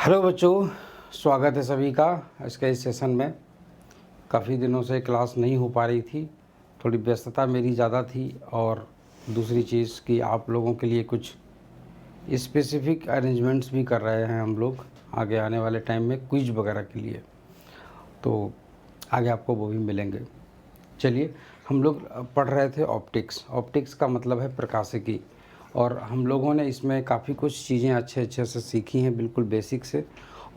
Hello बच्चों, स्वागत है सभी का आज के इस सेशन में। काफ़ी दिनों से क्लास नहीं हो पा रही थी, थोड़ी व्यस्तता मेरी ज़्यादा थी और दूसरी चीज़ कि आप लोगों के लिए कुछ स्पेसिफिक अरेंजमेंट्स भी कर रहे हैं हम लोग आगे आने वाले टाइम में क्विज वगैरह के लिए, तो आगे आपको वो भी मिलेंगे। चलिए, हम लोग पढ़ रहे थे ऑप्टिक्स। ऑप्टिक्स का मतलब है प्रकाशिकी, और हम लोगों ने इसमें काफ़ी कुछ चीज़ें अच्छे से सीखी हैं, बिल्कुल बेसिक से।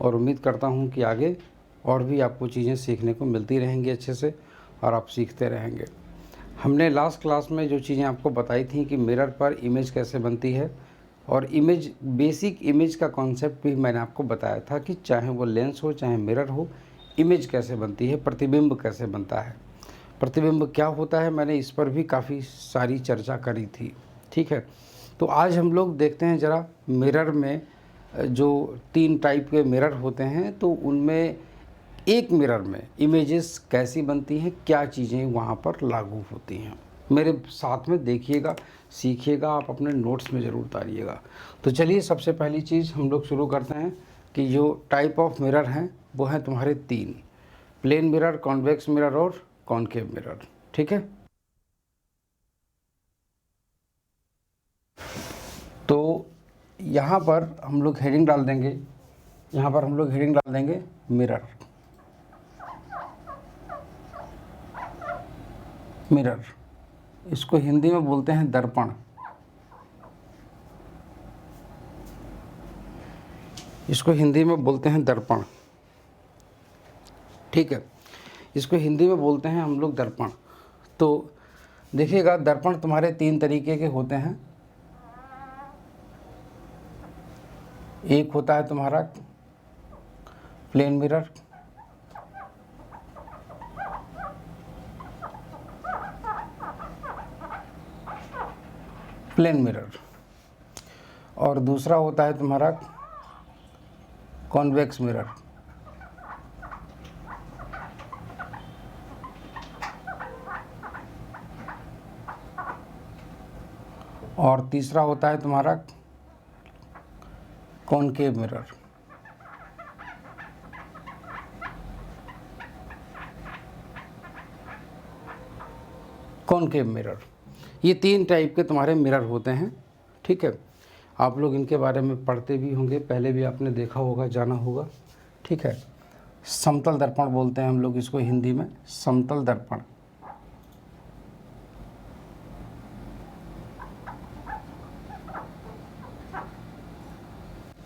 और उम्मीद करता हूँ कि आगे और भी आपको चीज़ें सीखने को मिलती रहेंगी अच्छे से, और आप सीखते रहेंगे। हमने लास्ट क्लास में जो चीज़ें आपको बताई थी कि मिरर पर इमेज कैसे बनती है, और इमेज, बेसिक इमेज का कॉन्सेप्ट भी मैंने आपको बताया था कि चाहे वो लेंस हो चाहे मिरर हो, इमेज कैसे बनती है, प्रतिबिंब कैसे बनता है, प्रतिबिंब क्या होता है। मैंने इस पर भी काफ़ी सारी चर्चा करी थी, ठीक है। तो आज हम लोग देखते हैं ज़रा मिरर में जो 3 टाइप के मिरर होते हैं, तो उनमें एक मिरर में इमेजेस कैसी बनती हैं, क्या चीज़ें वहाँ पर लागू होती हैं। मेरे साथ में देखिएगा, सीखिएगा, आप अपने नोट्स में ज़रूर उतारिएगा। तो चलिए, सबसे पहली चीज़ हम लोग शुरू करते हैं कि जो टाइप ऑफ मिरर हैं वो हैं तुम्हारे 3: प्लेन मिरर, कॉन्वेक्स मिरर और कॉनकेव मिरर, ठीक है। तो यहाँ पर हम लोग हेडिंग डाल देंगे, यहाँ पर हम लोग हेडिंग डाल देंगे मिरर। मिरर, इसको हिंदी में बोलते हैं दर्पण। इसको हिंदी में बोलते हैं दर्पण, ठीक है। इसको हिंदी में बोलते हैं हम लोग दर्पण। तो देखिएगा, दर्पण तुम्हारे 3 तरीके के होते हैं। एक होता है तुम्हारा प्लेन मिरर, प्लेन मिरर, और दूसरा होता है तुम्हारा कॉन्वेक्स मिरर। और तीसरा होता है तुम्हारा कॉनकेव मिरर। कॉनकेव मिरर, ये 3 टाइप के तुम्हारे मिरर होते हैं, ठीक है। आप लोग इनके बारे में पढ़ते भी होंगे, पहले भी आपने देखा होगा, जाना होगा, ठीक है। समतल दर्पण बोलते हैं हम लोग इसको हिंदी में, समतल दर्पण।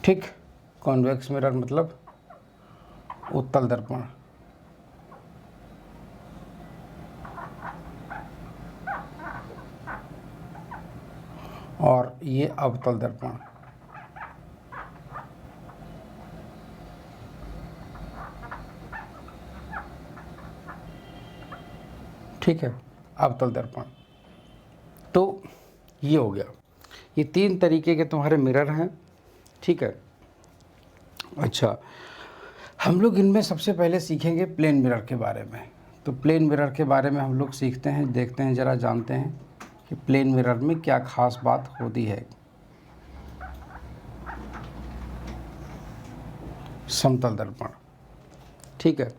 ठीक। कॉन्वेक्स मिरर मतलब उत्तल दर्पण। और ये अवतल दर्पण। ठीक है, अवतल दर्पण। तो ये हो गया, ये 3 तरीके के तुम्हारे मिरर हैं, ठीक है। अच्छा, हम लोग इनमें सबसे पहले सीखेंगे प्लेन मिरर के बारे में। तो प्लेन मिरर के बारे में हम लोग सीखते हैं, देखते हैं, ज़रा जानते हैं कि प्लेन मिरर में क्या खास बात होती है। समतल दर्पण, ठीक है।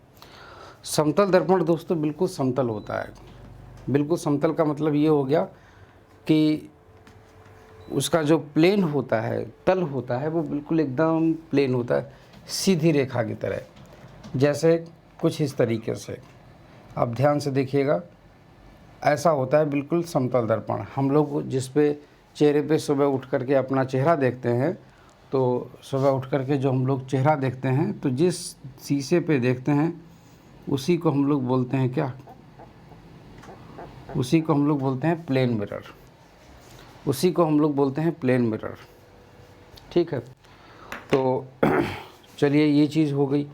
समतल दर्पण दोस्तों बिल्कुल समतल होता है। बिल्कुल समतल का मतलब ये हो गया कि उसका जो प्लेन होता है, तल होता है, वो बिल्कुल एकदम प्लेन होता है, सीधी रेखा की तरह। जैसे कुछ इस तरीके से आप ध्यान से देखिएगा, ऐसा होता है बिल्कुल समतल दर्पण। हम लोग जिस पे चेहरे पे सुबह उठ करके अपना चेहरा देखते हैं, तो सुबह उठ करके जो हम लोग चेहरा देखते हैं, तो जिस शीशे पे देखते हैं उसी को हम लोग बोलते हैं क्या, उसी को हम लोग बोलते हैं प्लेन मिरर। उसी को हम लोग बोलते हैं प्लेन मिरर, ठीक है। तो चलिए, ये चीज़ हो गई।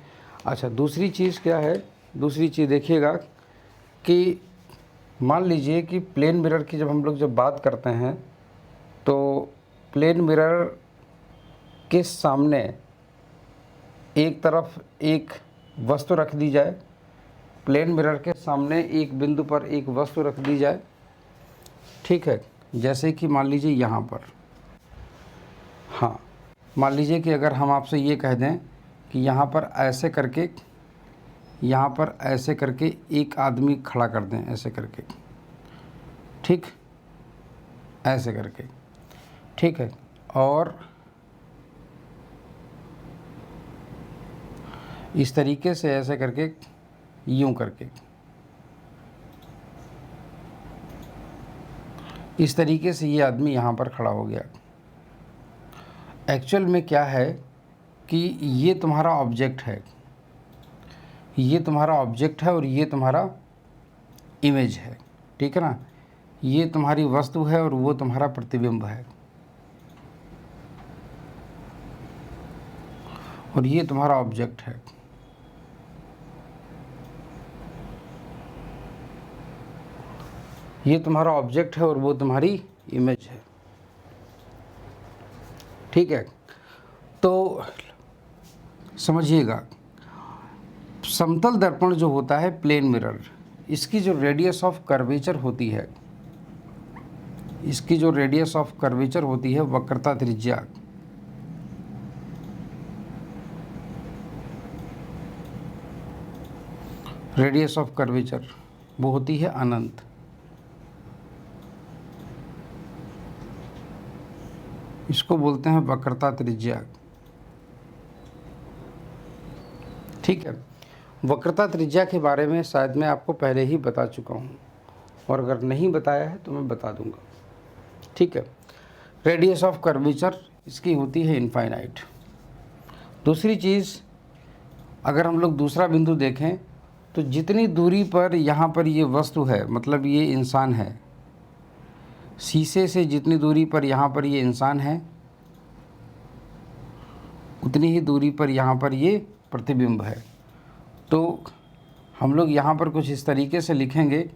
अच्छा, दूसरी चीज़ क्या है? दूसरी चीज़ देखिएगा कि मान लीजिए कि प्लेन मिरर की जब बात करते हैं, तो प्लेन मिरर के सामने एक तरफ एक वस्तु रख दी जाए, प्लेन मिरर के सामने एक बिंदु पर एक वस्तु रख दी जाए, ठीक है। जैसे कि मान लीजिए यहाँ पर, हाँ, मान लीजिए कि अगर हम आपसे ये कह दें कि यहाँ पर ऐसे करके, यहाँ पर ऐसे करके एक आदमी खड़ा कर दें, ऐसे करके, ठीक, ऐसे करके, ठीक है। और इस तरीके से ऐसे करके, यूं करके, इस तरीके से ये आदमी यहाँ पर खड़ा हो गया। एक्चुअल में क्या है कि ये तुम्हारा ऑब्जेक्ट है, ये तुम्हारा ऑब्जेक्ट है और ये तुम्हारा इमेज है, ठीक है ना। ये तुम्हारी वस्तु है और वो तुम्हारा प्रतिबिंब है, और ये तुम्हारा ऑब्जेक्ट है। ये तुम्हारा ऑब्जेक्ट है और वो तुम्हारी इमेज है, ठीक है। तो समझिएगा, समतल दर्पण जो होता है, प्लेन मिरर, इसकी जो रेडियस ऑफ कर्वेचर होती है, इसकी जो रेडियस ऑफ कर्वेचर होती है, वक्रता त्रिज्या, रेडियस ऑफ कर्वेचर, वो होती है अनंत। इसको बोलते हैं वक्रता त्रिज्या, ठीक है। वक्रता त्रिज्या के बारे में शायद मैं आपको पहले ही बता चुका हूँ, और अगर नहीं बताया है तो मैं बता दूंगा, ठीक है। रेडियस ऑफ कर्वेचर इसकी होती है इनफाइनाइट। दूसरी चीज़, अगर हम लोग दूसरा बिंदु देखें तो जितनी दूरी पर यहाँ पर ये वस्तु है, मतलब ये इंसान है, शीशे से जितनी दूरी पर यहाँ पर ये इंसान है, उतनी ही दूरी पर यहाँ पर ये प्रतिबिंब है। तो हम लोग यहाँ पर कुछ इस तरीके से लिखेंगे,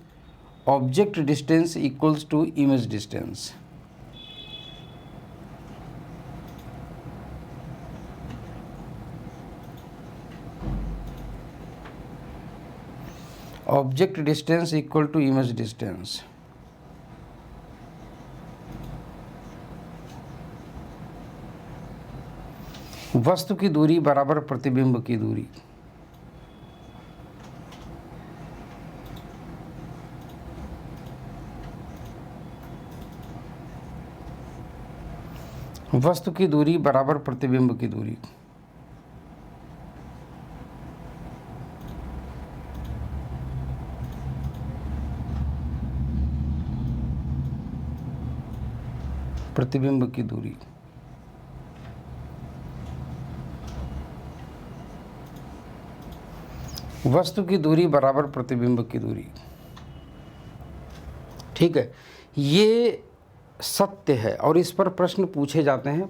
object distance equals to image distance. Object distance equal to image distance. वस्तु की दूरी बराबर प्रतिबिंब की दूरी। वस्तु की दूरी बराबर प्रतिबिंब की दूरी। प्रतिबिंब की दूरी। वस्तु की दूरी बराबर प्रतिबिंब की दूरी, ठीक है। ये सत्य है और इस पर प्रश्न पूछे जाते हैं।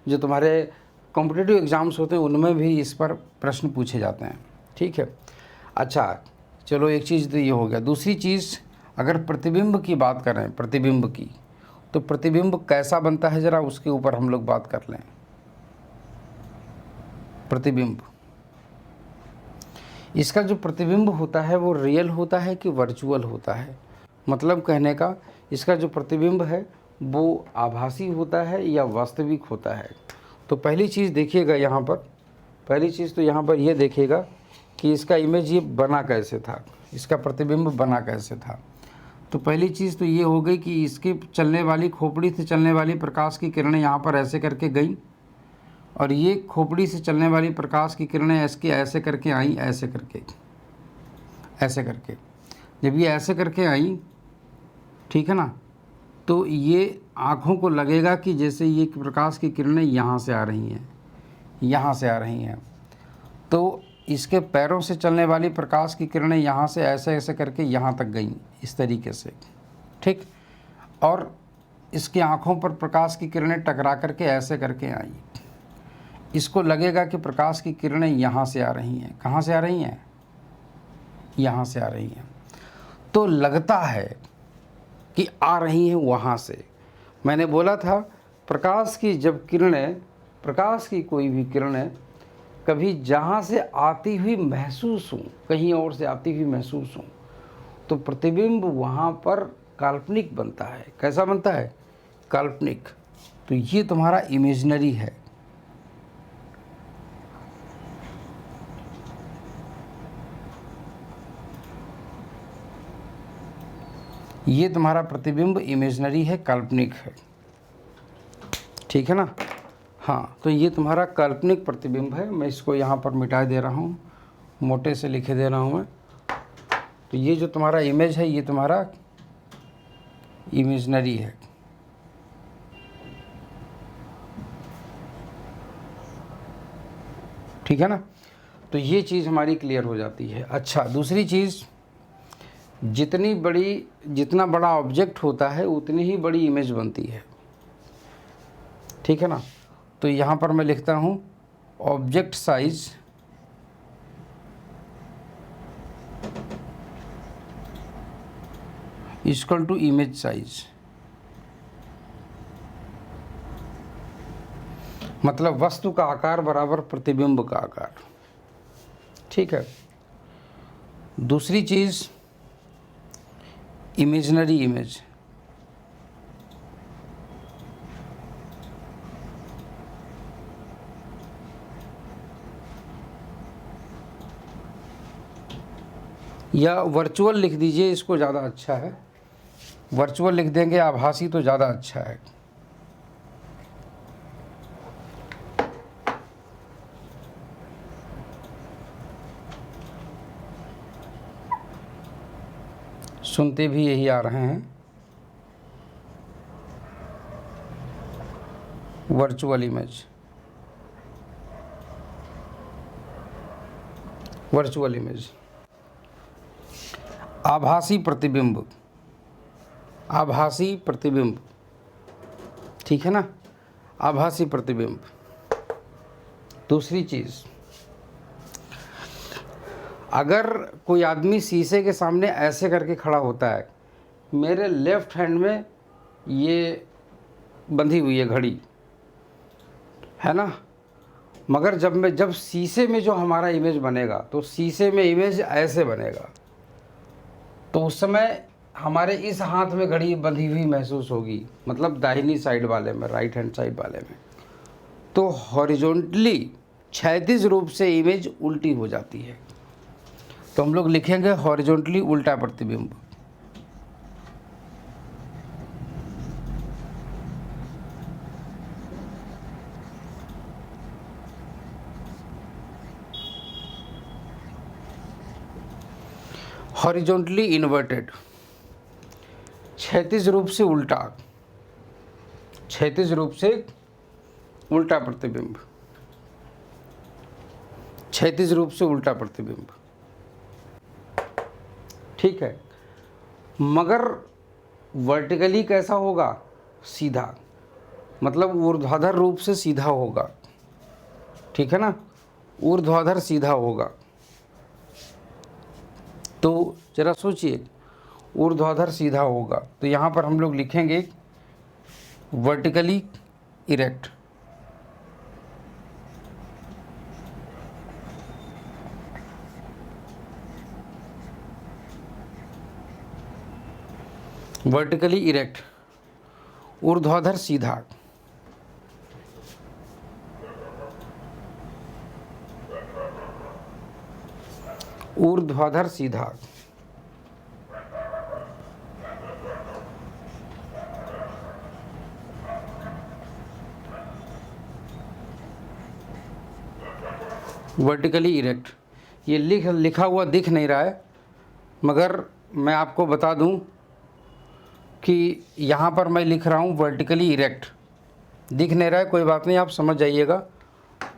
जो तुम्हारे कॉम्पिटिटिव एग्ज़ाम्स होते हैं उनमें भी इस पर प्रश्न पूछे जाते हैं, ठीक है। अच्छा, चलो एक चीज़ तो ये हो गया। दूसरी चीज़, अगर प्रतिबिंब की बात करें, प्रतिबिंब की, तो प्रतिबिंब कैसा बनता है, ज़रा उसके ऊपर हम लोग बात कर लें। प्रतिबिंब, इसका जो प्रतिबिंब होता है वो रियल होता है कि वर्चुअल होता है। मतलब कहने का, इसका जो प्रतिबिंब है वो आभासी होता है या वास्तविक होता है। तो पहली चीज़ देखिएगा यहाँ पर, पहली चीज़ तो यहाँ पर ये देखिएगा कि इसका इमेज ये बना कैसे था, इसका प्रतिबिंब बना कैसे था। तो पहली चीज़ तो ये हो गई कि इसकी चलने वाली, खोपड़ी से चलने वाली प्रकाश की किरणें यहाँ पर ऐसे करके गई, और ये खोपड़ी से चलने वाली प्रकाश की किरणें ऐसे करके आई, ऐसे करके, ऐसे करके। जब ये ऐसे करके आई, ठीक है ना, तो ये आँखों को लगेगा कि जैसे ये प्रकाश की किरणें यहाँ से आ रही हैं, यहाँ से आ रही हैं। तो इसके पैरों से चलने वाली प्रकाश की किरणें यहाँ से ऐसे ऐसे करके यहाँ तक गईं, इस तरीके से, ठीक। और इसकी आँखों पर प्रकाश की किरणें टकरा करके ऐसे करके आई। इसको लगेगा कि प्रकाश की किरणें यहाँ से आ रही हैं। कहाँ से आ रही हैं? यहाँ से आ रही हैं। तो लगता है कि आ रही हैं वहाँ से। मैंने बोला था, प्रकाश की जब किरणें, प्रकाश की कोई भी किरणें कभी जहाँ से आती हुई महसूस हों, कहीं और से आती हुई महसूस हों, तो प्रतिबिंब वहाँ पर काल्पनिक बनता है। कैसा बनता है? काल्पनिक। तो ये तुम्हारा इमेजिनरी है, ये तुम्हारा प्रतिबिंब इमेजनरी है, काल्पनिक है, ठीक है ना। हाँ, तो ये तुम्हारा काल्पनिक प्रतिबिंब है। मैं इसको यहाँ पर मिटा दे रहा हूँ, मोटे से लिखे दे रहा हूँ मैं। तो ये जो तुम्हारा इमेज है ये तुम्हारा इमेजनरी है, ठीक है ना। तो ये चीज़ हमारी क्लियर हो जाती है। अच्छा, दूसरी चीज़, जितना बड़ा ऑब्जेक्ट होता है उतनी ही बड़ी इमेज बनती है, ठीक है ना। तो यहाँ पर मैं लिखता हूँ object size equal to image size. मतलब वस्तु का आकार बराबर प्रतिबिंब का आकार, ठीक है। दूसरी चीज़, इमेजनरी इमेज, या वर्चुअल लिख दीजिए, इसको ज़्यादा अच्छा है। वर्चुअल लिख देंगे, आभासी तो ज़्यादा अच्छा है। सुनते भी यही आ रहे हैं, वर्चुअल इमेज, वर्चुअल इमेज। आभासी प्रतिबिंब, आभासी प्रतिबिंब, ठीक है ना, आभासी प्रतिबिंब। दूसरी चीज़, अगर कोई आदमी शीशे के सामने ऐसे करके खड़ा होता है, मेरे लेफ्ट हैंड में ये बंधी हुई है घड़ी, है ना, मगर जब शीशे में जो हमारा इमेज बनेगा तो शीशे में इमेज ऐसे बनेगा, तो उस समय हमारे इस हाथ में घड़ी बंधी हुई महसूस होगी, मतलब दाहिनी साइड वाले में, राइट हैंड साइड वाले में। तो हॉरिजॉन्टली, क्षैतिज रूप से इमेज उल्टी हो जाती है। तो हम लोग लिखेंगे हॉरिजॉन्टली उल्टा प्रतिबिंब। हॉरिजॉन्टली इन्वर्टेड, क्षैतिज रूप से उल्टा, क्षैतिज रूप से उल्टा प्रतिबिंब, क्षैतिज रूप से उल्टा प्रतिबिंब, ठीक है। मगर वर्टिकली कैसा होगा? सीधा, मतलब ऊर्ध्वाधर रूप से सीधा होगा, ठीक है ना, ऊर्ध्वाधर सीधा होगा। तो जरा सोचिए, ऊर्ध्वाधर सीधा होगा, तो यहाँ पर हम लोग लिखेंगे वर्टिकली इरेक्ट, वर्टिकली इरेक्ट, ऊर्ध्वाधर सीधा। ऊर्ध्वाधर सीधा, वर्टिकली इरेक्ट। ये लिखा हुआ दिख नहीं रहा है, मगर मैं आपको बता दूं कि यहाँ पर मैं लिख रहा हूँ वर्टिकली इरेक्ट। दिख नहीं रहा है, कोई बात नहीं, आप समझ जाइएगा।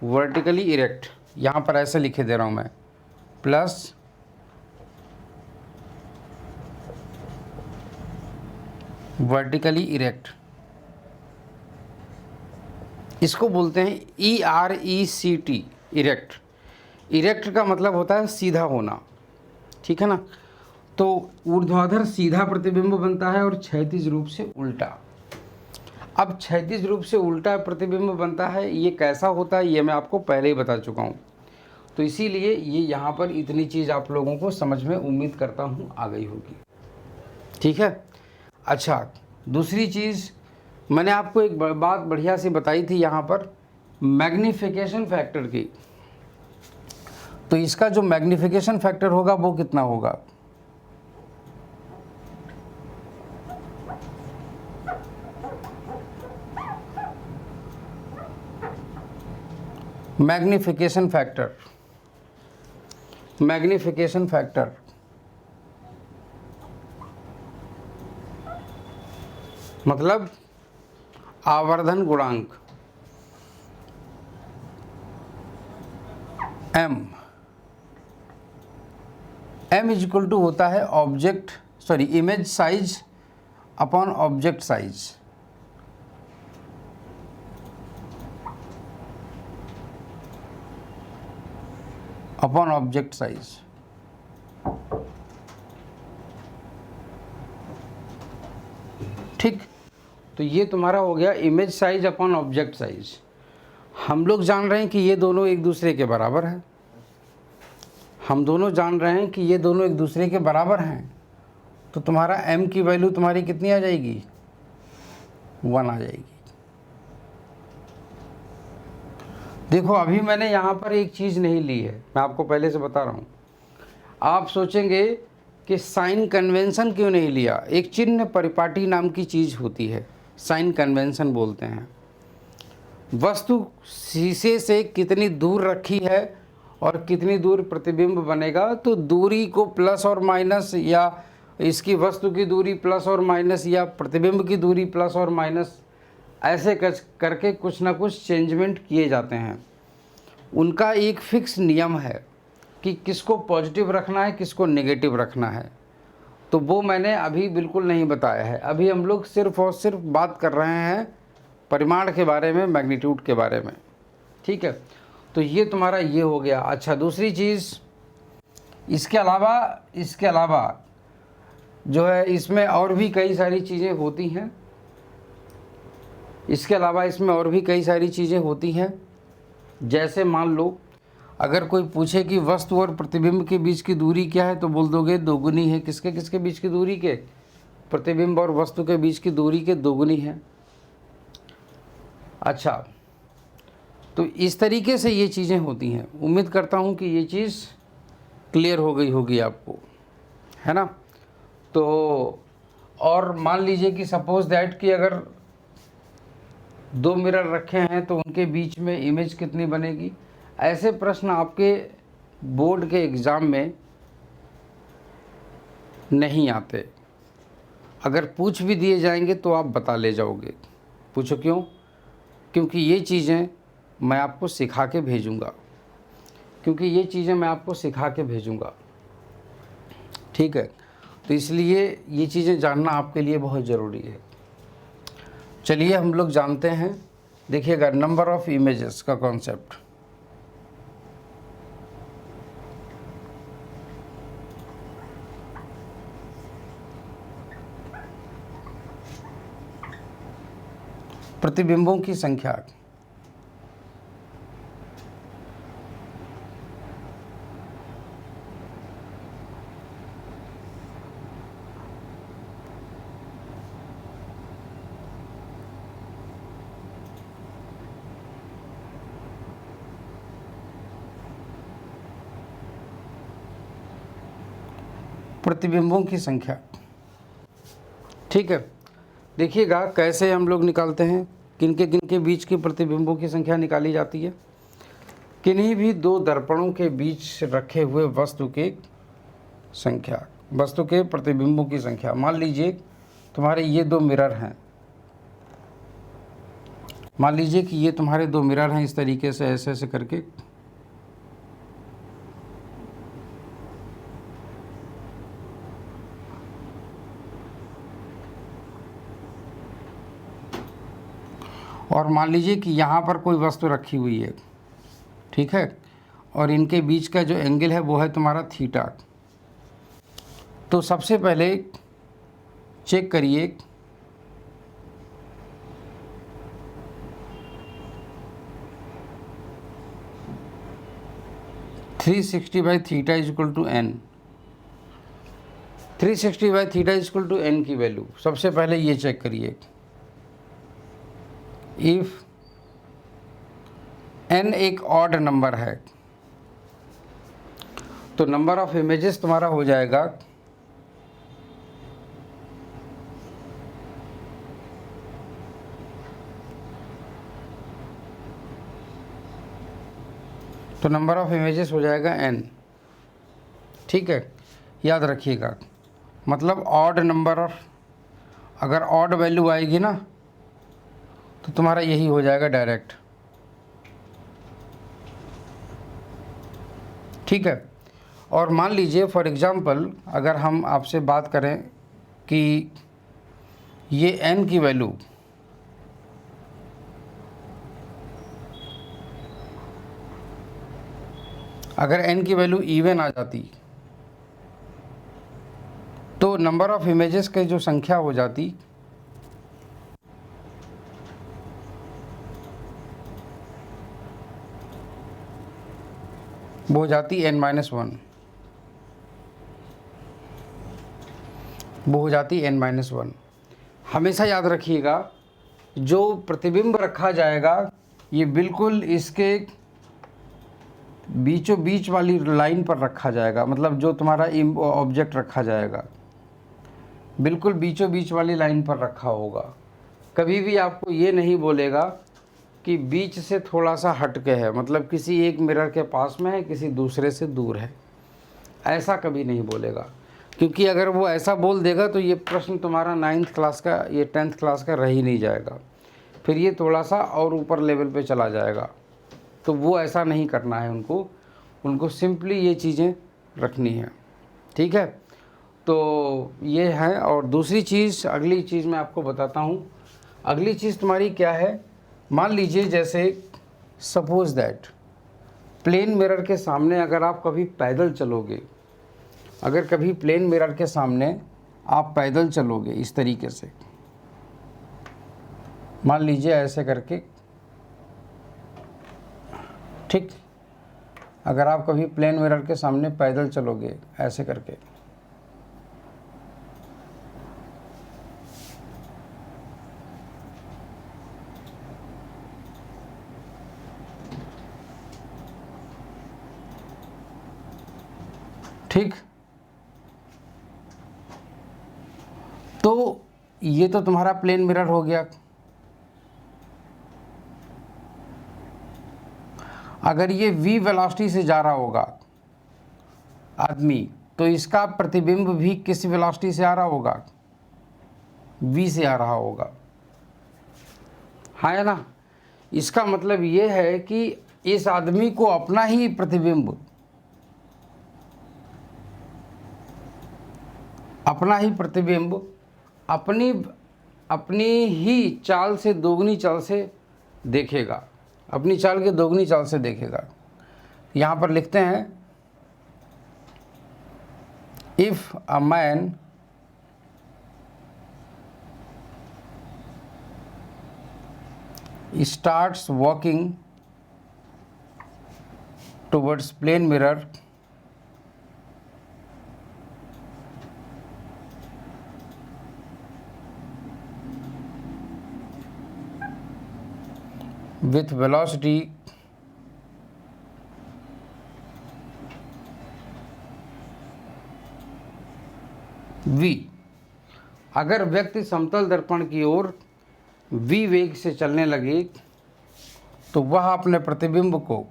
वर्टिकली इरेक्ट यहाँ पर ऐसे लिखे दे रहा हूँ मैं, प्लस वर्टिकली इरेक्ट, इसको बोलते हैं ERECT, इरेक्ट। इरेक्ट का मतलब होता है सीधा होना, ठीक है ना। तो ऊर्ध्वाधर सीधा प्रतिबिंब बनता है और क्षैतिज रूप से उल्टा। अब क्षैतिज रूप से उल्टा प्रतिबिंब बनता है, ये कैसा होता है ये मैं आपको पहले ही बता चुका हूँ। तो इसीलिए ये यहाँ पर इतनी चीज़ आप लोगों को समझ में उम्मीद करता हूँ आ गई होगी, ठीक है। अच्छा, दूसरी चीज़ मैंने आपको एक बात बढ़िया सी बताई थी यहाँ पर, मैग्नीफिकेशन फैक्टर की। तो इसका जो मैग्नीफिकेशन फैक्टर होगा वो कितना होगा? मैग्निफिकेशन फैक्टर, मैग्निफिकेशन फैक्टर मतलब आवर्धन गुणांक m, m is equal to होता है object sorry image size upon object size. Upon object size. ठीक, तो ये तुम्हारा हो गया image size upon object size. हम लोग जान रहे हैं कि ये दोनों एक दूसरे के बराबर हैं, हम दोनों जान रहे हैं कि ये दोनों एक दूसरे के बराबर हैं, तो तुम्हारा m की वैल्यू तुम्हारी कितनी आ जाएगी, 1 आ जाएगी। देखो अभी मैंने यहाँ पर एक चीज़ नहीं ली है, मैं आपको पहले से बता रहा हूँ। आप सोचेंगे कि साइन कन्वेंशन क्यों नहीं लिया। एक चिन्ह परिपाटी नाम की चीज़ होती है, साइन कन्वेंशन बोलते हैं। वस्तु शीशे से कितनी दूर रखी है और कितनी दूर प्रतिबिंब बनेगा, तो दूरी को प्लस और माइनस, या इसकी वस्तु की दूरी प्लस और माइनस, या प्रतिबिंब की दूरी प्लस और माइनस, ऐसे करके कुछ ना कुछ चेंजमेंट किए जाते हैं। उनका एक फिक्स नियम है कि किसको पॉजिटिव रखना है, किसको नेगेटिव रखना है, तो वो मैंने अभी बिल्कुल नहीं बताया है। अभी हम लोग सिर्फ और सिर्फ बात कर रहे हैं परिमाण के बारे में, मैग्नीट्यूड के बारे में। ठीक है, तो ये तुम्हारा ये हो गया। अच्छा, दूसरी चीज़ इसके अलावा जो है इसमें और भी कई सारी चीज़ें होती हैं। इसके अलावा इसमें और भी कई सारी चीज़ें होती हैं। जैसे मान लो अगर कोई पूछे कि वस्तु और प्रतिबिंब के बीच की दूरी क्या है, तो बोल दोगे दोगुनी है। किसके किसके बीच की दूरी के, प्रतिबिंब और वस्तु के बीच की दूरी के दोगुनी है। अच्छा, तो इस तरीके से ये चीज़ें होती हैं। उम्मीद करता हूँ कि ये चीज़ क्लियर हो गई होगी आपको, है ना। तो और मान लीजिए कि सपोज दैट कि अगर 2 मिरर रखे हैं तो उनके बीच में इमेज कितनी बनेगी। ऐसे प्रश्न आपके बोर्ड के एग्ज़ाम में नहीं आते। अगर पूछ भी दिए जाएंगे तो आप बता ले जाओगे। पूछो क्यों? क्योंकि ये चीज़ें मैं आपको सिखा के भेजूँगा, ठीक है। तो इसलिए ये चीज़ें जानना आपके लिए बहुत ज़रूरी है। चलिए हम लोग जानते हैं। देखिएगा, नंबर ऑफ इमेजेस का कॉन्सेप्ट। प्रतिबिंबों की संख्या। प्रतिबिंबों की संख्या, ठीक है। देखिएगा कैसे हम लोग निकालते हैं, किनके बीच की प्रतिबिंबों की संख्या निकाली जाती है। किन्हीं भी 2 दर्पणों के बीच रखे हुए वस्तु के संख्या, वस्तु के प्रतिबिंबों की संख्या। मान लीजिए तुम्हारे ये 2 मिरर हैं, मान लीजिए कि ये तुम्हारे 2 मिरर हैं, इस तरीके से ऐसे ऐसे करके। और मान लीजिए कि यहाँ पर कोई वस्तु रखी हुई है, ठीक है, और इनके बीच का जो एंगल है वो है तुम्हारा थीटा। तो सबसे पहले चेक करिए 360 by theta is equal to n। 360 by theta is equal to n की वैल्यू सबसे पहले ये चेक करिए। इफ n एक ऑड नंबर है तो नंबर ऑफ इमेजेस तुम्हारा हो जाएगा तो नंबर ऑफ़ इमेजेस हो जाएगा n। ठीक है, याद रखिएगा, मतलब ऑड नंबर ऑफ, अगर ऑड वैल्यू आएगी ना तो तुम्हारा यही हो जाएगा डायरेक्ट। ठीक है, और मान लीजिए फॉर एग्ज़ाम्पल अगर हम आपसे बात करें कि ये n की वैल्यू अगर n की वैल्यू इवन आ जाती तो नंबर ऑफ इमेजेस की जो संख्या हो जाती वो हो जाती n-1, वो हो जाती n-1। हमेशा याद रखिएगा, जो प्रतिबिंब रखा जाएगा ये बिल्कुल इसके बीचों बीच वाली लाइन पर रखा जाएगा, मतलब जो तुम्हारा ऑब्जेक्ट रखा जाएगा बिल्कुल बीचों बीच वाली लाइन पर रखा होगा। कभी भी आपको ये नहीं बोलेगा कि बीच से थोड़ा सा हट के है, मतलब किसी एक मिरर के पास में है, किसी दूसरे से दूर है, ऐसा कभी नहीं बोलेगा। क्योंकि अगर वो ऐसा बोल देगा तो ये प्रश्न तुम्हारा 9th क्लास का, ये 10th क्लास का रह ही नहीं जाएगा, फिर ये थोड़ा सा और ऊपर लेवल पे चला जाएगा। तो वो ऐसा नहीं करना है उनको सिंपली ये चीज़ें रखनी है। ठीक है, तो ये है। और दूसरी चीज़, अगली चीज़ मैं आपको बताता हूँ। अगली चीज़ तुम्हारी क्या है, मान लीजिए जैसे सपोज़ दैट प्लेन मिरर के सामने अगर आप कभी पैदल चलोगे, अगर कभी प्लेन मिरर के सामने आप पैदल चलोगे इस तरीके से, मान लीजिए ऐसे करके, ठीक, अगर आप कभी प्लेन मिरर के सामने पैदल चलोगे ऐसे करके, ठीक, तो ये तो तुम्हारा प्लेन मिरर हो गया। अगर ये v वेलोसिटी से जा रहा होगा आदमी, तो इसका प्रतिबिंब भी किस वेलोसिटी से आ रहा होगा, v से आ रहा होगा, हाँ है ना। इसका मतलब ये है कि इस आदमी को अपना ही प्रतिबिंब, अपनी ही चाल से दोगुनी चाल से देखेगा, अपनी चाल के दोगुनी चाल से देखेगा। यहाँ पर लिखते हैं, if a man starts walking towards plane mirror with velocity v, अगर व्यक्ति समतल दर्पण की ओर v वेग से चलने लगे तो वह अपने प्रतिबिंब को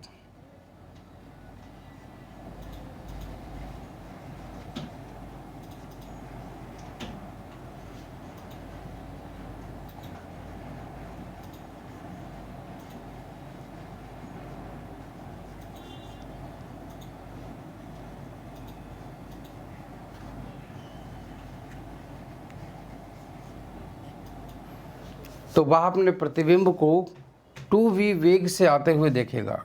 वह अपने प्रतिबिंब को 2v वेग से आते हुए देखेगा,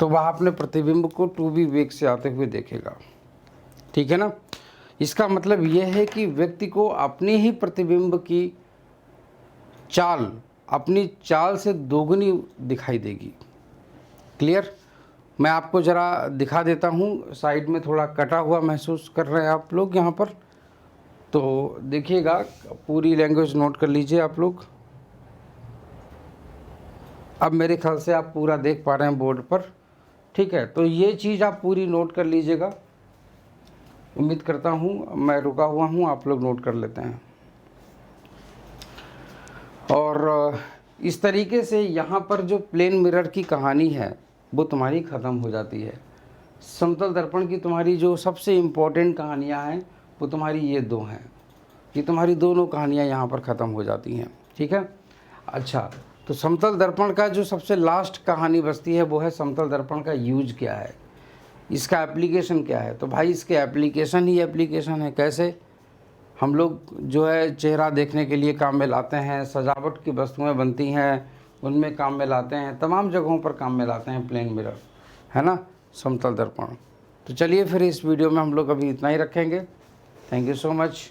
तो वह अपने प्रतिबिंब को 2v वेग से आते हुए देखेगा। ठीक है ना। इसका मतलब यह है कि व्यक्ति को अपनी ही प्रतिबिंब की चाल अपनी चाल से दोगुनी दिखाई देगी। क्लियर। मैं आपको ज़रा दिखा देता हूँ, साइड में थोड़ा कटा हुआ महसूस कर रहे हैं आप लोग यहाँ पर, तो देखिएगा, पूरी लैंग्वेज नोट कर लीजिए आप लोग। अब मेरे ख्याल से आप पूरा देख पा रहे हैं बोर्ड पर। ठीक है, तो ये चीज़ आप पूरी नोट कर लीजिएगा। उम्मीद करता हूँ, मैं रुका हुआ हूँ, आप लोग नोट कर लेते हैं। और इस तरीके से यहाँ पर जो प्लेन मिरर की कहानी है वो तुम्हारी ख़त्म हो जाती है। समतल दर्पण की तुम्हारी जो सबसे इम्पोर्टेंट कहानियाँ हैं वो तुम्हारी ये दो हैं, ये तुम्हारी दोनों कहानियाँ यहाँ पर ख़त्म हो जाती हैं। ठीक है। अच्छा, तो समतल दर्पण का जो सबसे लास्ट कहानी बचती है वो है समतल दर्पण का यूज क्या है, इसका एप्लीकेशन क्या है। तो भाई इसके एप्लीकेशन ही एप्लीकेशन है। कैसे? हम लोग जो है चेहरा देखने के लिए काम में लाते हैं, सजावट की वस्तुएं बनती हैं उनमें काम में लाते हैं, तमाम जगहों पर काम में लाते हैं प्लेन मिरर, है ना, समतल दर्पण। तो चलिए फिर इस वीडियो में हम लोग अभी इतना ही रखेंगे। Thank you so much.